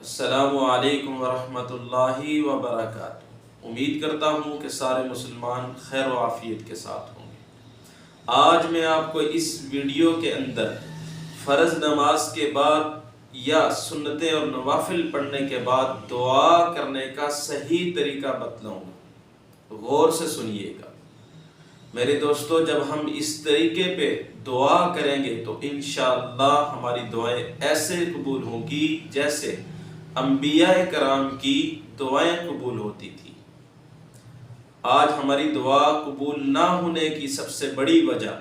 السلام علیکم ورحمۃ اللہ وبرکاتہ۔ امید کرتا ہوں کہ سارے مسلمان خیر و عافیت کے ساتھ ہوں گے۔ آج میں آپ کو اس ویڈیو کے اندر فرض نماز کے بعد یا سنتیں اور نوافل پڑھنے کے بعد دعا کرنے کا صحیح طریقہ بتلاؤں گا، غور سے سنیے گا میرے دوستو۔ جب ہم اس طریقے پہ دعا کریں گے تو انشاءاللہ ہماری دعائیں ایسے قبول ہوں گی جیسے انبیاء کرام کی دعائیں قبول ہوتی تھی۔ آج ہماری دعا قبول نہ ہونے کی سب سے بڑی وجہ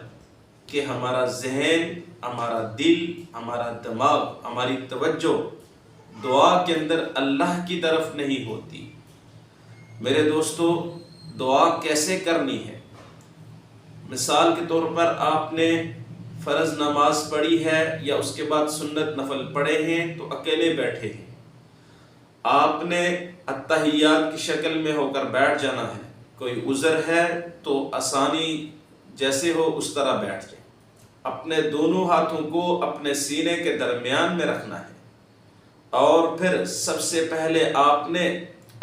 کہ ہمارا ذہن، ہمارا دل، ہمارا دماغ، ہماری توجہ دعا کے اندر اللہ کی طرف نہیں ہوتی۔ میرے دوستو، دعا کیسے کرنی ہے؟ مثال کے طور پر آپ نے فرض نماز پڑھی ہے یا اس کے بعد سنت نفل پڑھے ہیں تو اکیلے بیٹھے ہیں، آپ نے اتحیات کی شکل میں ہو کر بیٹھ جانا ہے۔ کوئی عذر ہے تو آسانی جیسے ہو اس طرح بیٹھ جائیں۔ اپنے دونوں ہاتھوں کو اپنے سینے کے درمیان میں رکھنا ہے اور پھر سب سے پہلے آپ نے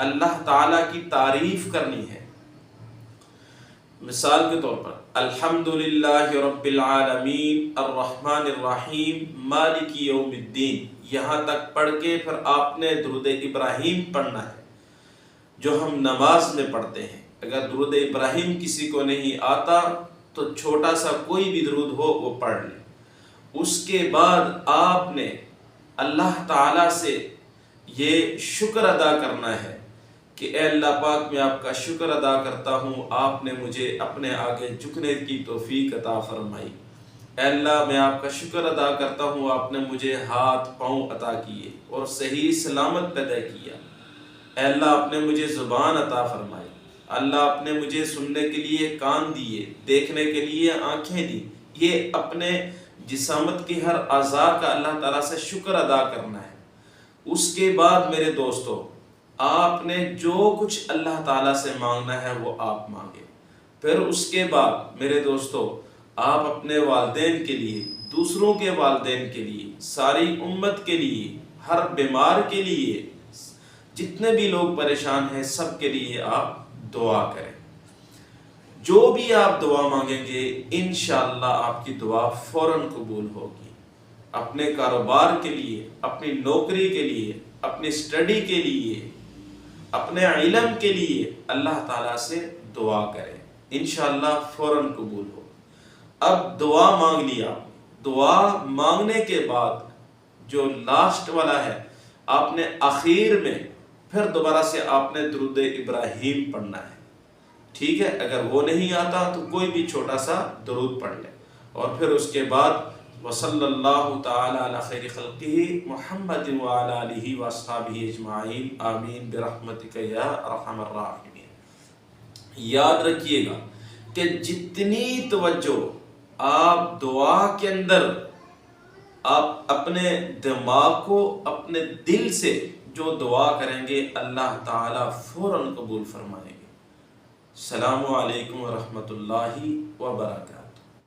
اللہ تعالیٰ کی تعریف کرنی ہے۔ مثال کے طور پر الحمدللہ رب العالمین الرحمن الرحیم مالک یوم الدین، یہاں تک پڑھ کے پھر آپ نے درود ابراہیم پڑھنا ہے جو ہم نماز میں پڑھتے ہیں۔ اگر درود ابراہیم کسی کو نہیں آتا تو چھوٹا سا کوئی بھی درود ہو وہ پڑھ لے۔ اس کے بعد آپ نے اللہ تعالیٰ سے یہ شکر ادا کرنا ہے کہ اے اللہ پاک، میں آپ کا شکر ادا کرتا ہوں، آپ نے مجھے اپنے آگے جھکنے کی توفیق عطا فرمائی۔ اے اللہ، میں آپ کا شکر ادا کرتا ہوں، آپ نے مجھے ہاتھ پاؤں عطا کیے اور صحیح سلامت پیدا کیا۔ اے اللہ، آپ نے مجھے زبان عطا فرمائی۔ اللہ، آپ نے مجھے سننے کے لیے کان دیے، دیکھنے کے لیے آنکھیں دی۔ یہ اپنے جسامت کے ہر اعضاء کا اللہ تعالیٰ سے شکر ادا کرنا ہے۔ اس کے بعد میرے دوستو، آپ نے جو کچھ اللہ تعالیٰ سے مانگنا ہے وہ آپ مانگیں۔ پھر اس کے بعد میرے دوستو، آپ اپنے والدین کے لیے، دوسروں کے والدین کے لیے، ساری امت کے لیے، ہر بیمار کے لیے، جتنے بھی لوگ پریشان ہیں سب کے لیے آپ دعا کریں۔ جو بھی آپ دعا مانگیں گے انشاءاللہ آپ کی دعا فوراً قبول ہوگی۔ اپنے کاروبار کے لیے، اپنی نوکری کے لیے، اپنی اسٹڈی کے لیے، اپنے علم کے لیے اللہ تعالیٰ سے دعا کریں، انشاءاللہ فوراً قبول ہو۔ اب دعا مانگ لیا، دعا مانگنے کے بعد جو لاسٹ والا ہے، آپ نے آخر میں پھر دوبارہ سے آپ نے درود ابراہیم پڑھنا ہے، ٹھیک ہے؟ اگر وہ نہیں آتا تو کوئی بھی چھوٹا سا درود پڑھ لے، اور پھر اس کے بعد وصلی اللہ تعالی علی خیر خلقہ محمد وعلی آلہ واصحابہ اجمعین آمین برحمتک یا ارحم الراحمین۔ یاد رکھیے گا کہ جتنی توجہ آپ دعا کے اندر آپ اپنے دماغ کو، اپنے دل سے جو دعا کریں گے اللہ تعالیٰ فوراً قبول فرمائیں گے۔ السلام علیکم ورحمۃ اللہ وبرکاتہ۔